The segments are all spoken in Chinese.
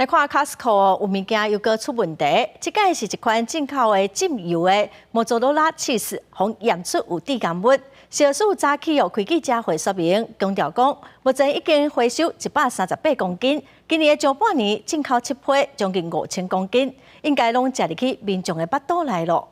来看 Costco 有物件又搁出问题，这个是一款进口的浸油的摩佐罗拉 cheese， 被验出有致癌物。消署早起开记者会说明，强调讲，目前已经回收138公斤，今年上半年进口7批，将近5000公斤，应该拢食入去民众的腹肚内咯。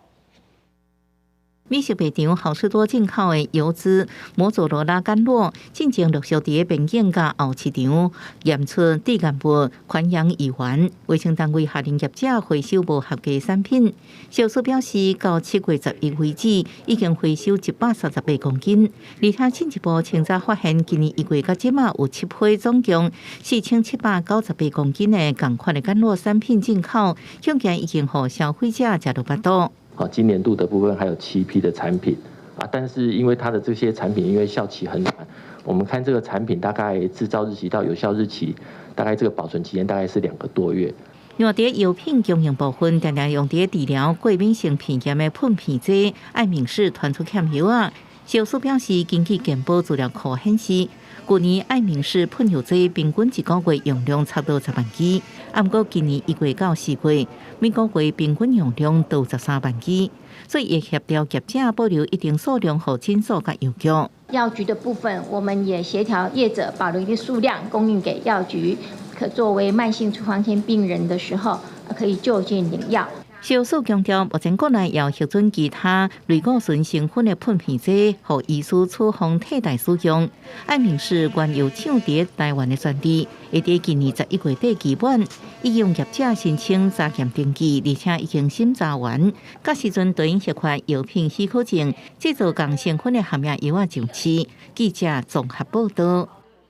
美食卖场好市多进口的油脂摩佐罗拉甘露，进前陆续伫边境甲后市场验出致癌物环氧乙烷，卫生单位下令业者回收无合格产品。消署表示，到7月11日为止，已经回收138公斤，而且进一步清查发现，今年1月到即马有7批总共4798公斤的同款的甘露产品进口，向件已经互消费者食入腹肚。今年度的部分还有7批的产品啊，但是因为它的这些产品因为效期很短，我们看这个产品大概制造日期到有效日期，大概这个保存期间大概是2个多月。用在药品供应部分，常常用在治疗过敏性鼻炎的喷鼻剂，爱明氏传出欠药啊。消署表示，根据健保资料库显示，去年爱明氏喷药剂平均一个月用量差不多10万支，不过今年1月到4月，每个月平均用量都13万支，所以会协调业者保留一定数量给诊所甲药局。药局的部分，我们也协调业者保留一定数量供应给药局，可作为慢性处方签病人的时候可以就近领药。消署强调，目前国内也核准其他类固醇成分的喷鼻剂，予医师处方替代使用。爱明氏原有抢伫台湾的专利，会伫今年11月底期满，已用业者申请查验登记，而且已经审查完。到时阵对应迄款药品许可证，制造共成分的含药药啊上市。记者综合报道。